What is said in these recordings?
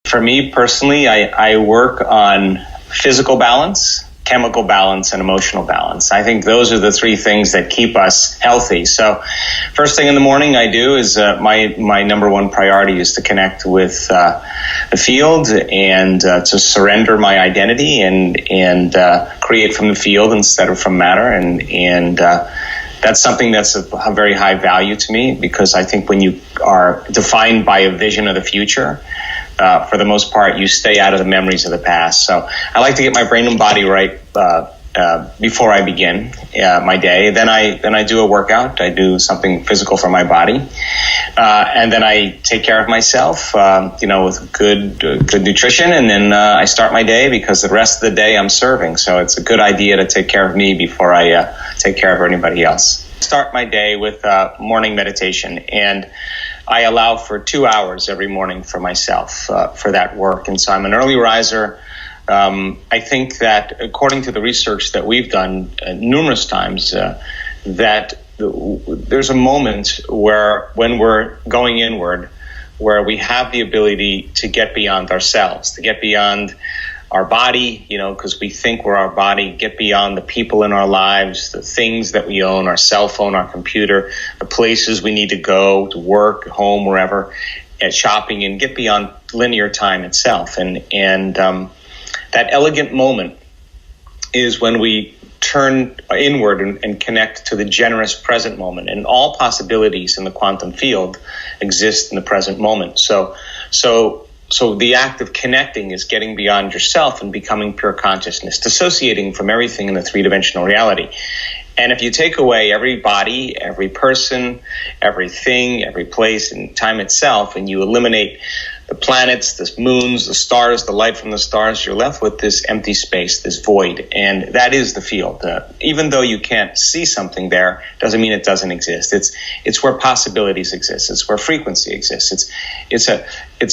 For me personally, I work on physical balance, chemical balance, and emotional balance. I think those are the three things that keep us healthy. So first thing in the morning I do is my number one priority is to connect with the field and to surrender my identity and create from the field instead of from matter. And that's something that's a very high value to me, because I think when you are defined by a vision of the future, for the most part, you stay out of the memories of the past. So I like to get my brain and body right before I begin my day. Then I do a workout. I do something physical for my body, and then I take care of myself, with good nutrition. And then I start my day, because the rest of the day I'm serving. So it's a good idea to take care of me before I take care of anybody else. Start my day with morning meditation, and I allow for 2 hours every morning for myself for that work. And so I'm an early riser. I think that according to the research that we've done numerous times, that there's a moment when we're going inward, where we have the ability to get beyond ourselves, to get beyond our body, because we think we're our body, get beyond the people in our lives, the things that we own, our cell phone, our computer, the places we need to go to work, home, wherever, at shopping, and get beyond linear time itself. And that elegant moment is when we turn inward and connect to the generous present moment. And all possibilities in the quantum field exist in the present moment. So the act of connecting is getting beyond yourself and becoming pure consciousness, dissociating from everything in the three-dimensional reality. And if you take away every body, every person, everything, every place, and time itself, and you eliminate the planets, the moons, the stars, the light from the stars, you're left with this empty space, this void. And that is the field. Even though you can't see something there, doesn't mean it doesn't exist. It's where possibilities exist. It's where frequency exists. It's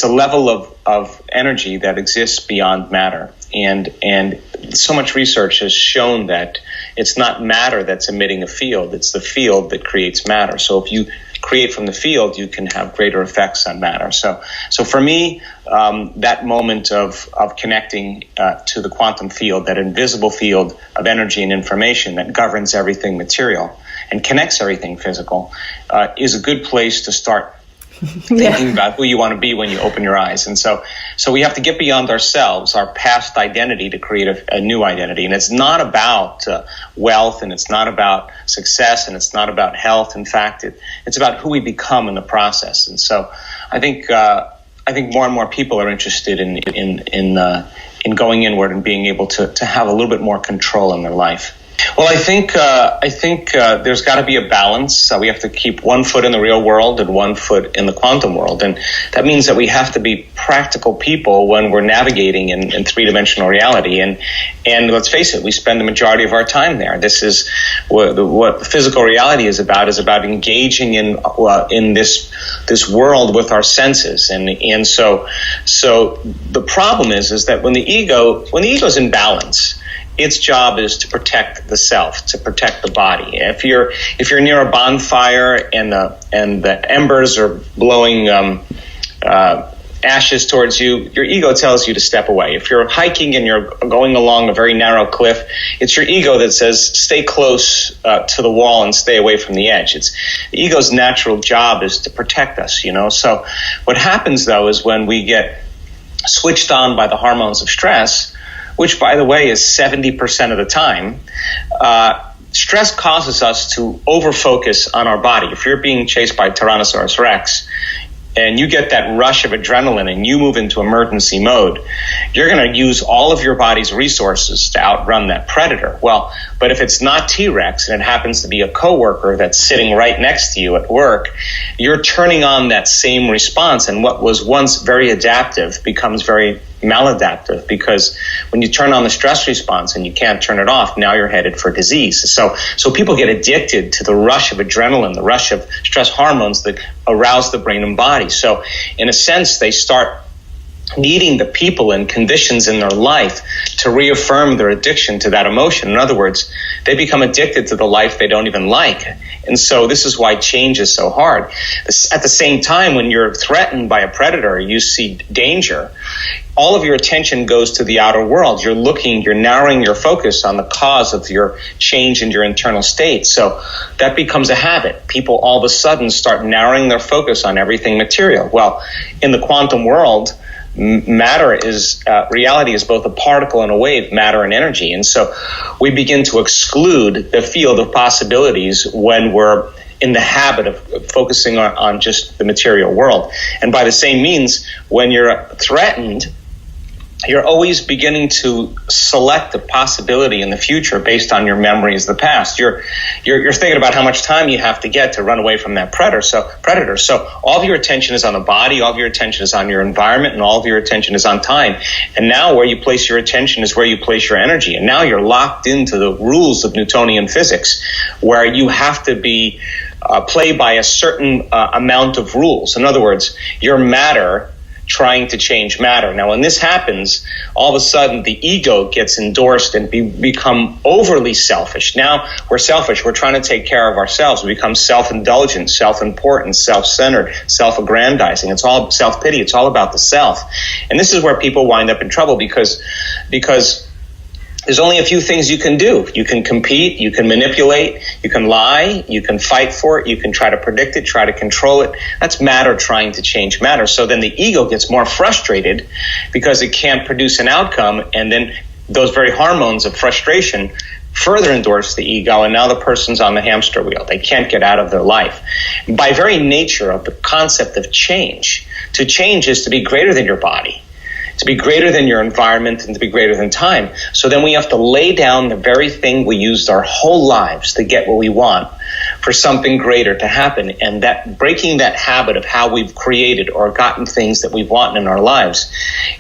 a level of energy that exists beyond matter. And so much research has shown that it's not matter that's emitting a field. It's the field that creates matter. So if you create from the field, you can have greater effects on matter. So for me, that moment of connecting to the quantum field, that invisible field of energy and information that governs everything material and connects everything physical, is a good place to start thinking about who you want to be when you open your eyes. And so we have to get beyond ourselves, our past identity, to create a new identity. And it's not about wealth, and it's not about success, and it's not about health. In fact, it's about who we become in the process. And so I think more and more people are interested in going inward and being able to have a little bit more control in their life. Well, I think there's got to be a balance. We have to keep one foot in the real world and one foot in the quantum world. And that means that we have to be practical people when we're navigating in three-dimensional reality. And let's face it, we spend the majority of our time there. This is what physical reality is about engaging in this world with our senses. And so the problem is that when the ego's in balance, its job is to protect the self, to protect the body. If you're near a bonfire and the embers are blowing ashes towards you, your ego tells you to step away. If you're hiking and you're going along a very narrow cliff, it's your ego that says stay close to the wall and stay away from the edge. The ego's natural job is to protect us, So what happens though is when we get switched on by the hormones of stress, which, by the way, is 70% of the time, stress causes us to overfocus on our body. If you're being chased by Tyrannosaurus Rex and you get that rush of adrenaline and you move into emergency mode, you're going to use all of your body's resources to outrun that predator. Well, but if it's not T-Rex and it happens to be a coworker that's sitting right next to you at work, you're turning on that same response, and what was once very adaptive becomes very maladaptive, because when you turn on the stress response and you can't turn it off, now you're headed for disease. So people get addicted to the rush of adrenaline, the rush of stress hormones that arouse the brain and body. So in a sense, they start needing the people and conditions in their life to reaffirm their addiction to that emotion. In other words, they become addicted to the life they don't even like. And so this is why change is so hard. At the same time, when you're threatened by a predator, you see danger, all of your attention goes to the outer world. You're narrowing your focus on the cause of your change in your internal state. So that becomes a habit. People all of a sudden start narrowing their focus on everything material. Well, in the quantum world, reality is both a particle and a wave, matter and energy. And so we begin to exclude the field of possibilities when we're in the habit of focusing on just the material world. And by the same means, when you're threatened, you're always beginning to select a possibility in the future based on your memories of the past. You're thinking about how much time you have to get to run away from that predator. So all of your attention is on the body, all of your attention is on your environment, and all of your attention is on time. And now where you place your attention is where you place your energy. And now you're locked into the rules of Newtonian physics, where you have to be play by a certain amount of rules. In other words, your matter trying to change matter. Now, when this happens, all of a sudden the ego gets endorsed and become overly selfish. Now we're selfish. We're trying to take care of ourselves. We become self-indulgent, self-important, self-centered, self-aggrandizing. It's all self-pity. It's all about the self. And this is where people wind up in trouble because there's only a few things you can do. You can compete, you can manipulate, you can lie, you can fight for it, you can try to predict it, try to control it. That's matter trying to change matter. So then the ego gets more frustrated because it can't produce an outcome, and then those very hormones of frustration further endorse the ego, and now the person's on the hamster wheel. They can't get out of their life. By very nature of the concept of change, to change is to be greater than your body, to be greater than your environment, and to be greater than time. So then we have to lay down the very thing we used our whole lives to get what we want for something greater to happen. And that breaking that habit of how we've created or gotten things that we've wanted in our lives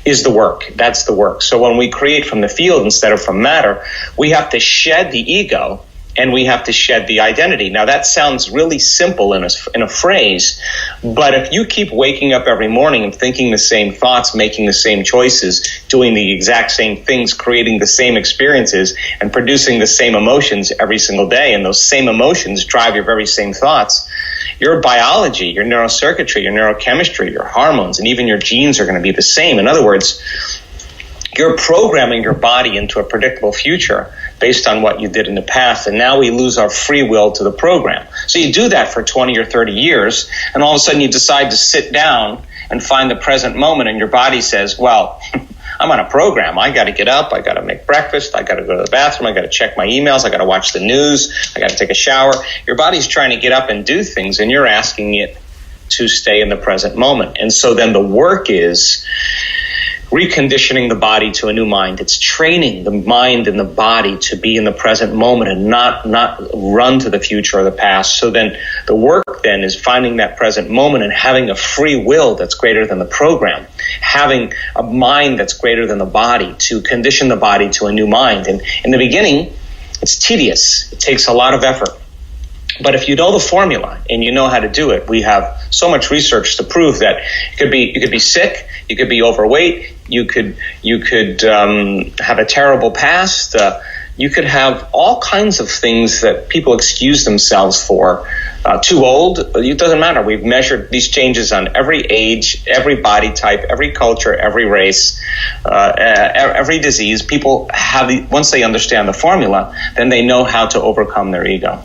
is the work. That's the work. So when we create from the field instead of from matter, we have to shed the ego and we have to shed the identity. Now that sounds really simple in a phrase, but if you keep waking up every morning and thinking the same thoughts, making the same choices, doing the exact same things, creating the same experiences, and producing the same emotions every single day, and those same emotions drive your very same thoughts, your biology, your neurocircuitry, your neurochemistry, your hormones, and even your genes are going to be the same. In other words, you're programming your body into a predictable future based on what you did in the past, and now we lose our free will to the program. So you do that for 20 or 30 years, and all of a sudden you decide to sit down and find the present moment, and your body says, well, I'm on a program. I got to get up. I got to make breakfast. I got to go to the bathroom. I got to check my emails. I got to watch the news. I got to take a shower. Your body's trying to get up and do things, and you're asking it to stay in the present moment. And so then the work is reconditioning the body to a new mind. It's training the mind and the body to be in the present moment and not run to the future or the past. So then the work then is finding that present moment and having a free will that's greater than the program, having a mind that's greater than the body to condition the body to a new mind. And in the beginning, it's tedious. It takes a lot of effort. But if you know the formula and you know how to do it, we have so much research to prove that you could be sick, you could be overweight, you could have a terrible past, you could have all kinds of things that people excuse themselves for. Too old, it doesn't matter. We've measured these changes on every age, every body type, every culture, every race, every disease. People have once they understand the formula, then they know how to overcome their ego.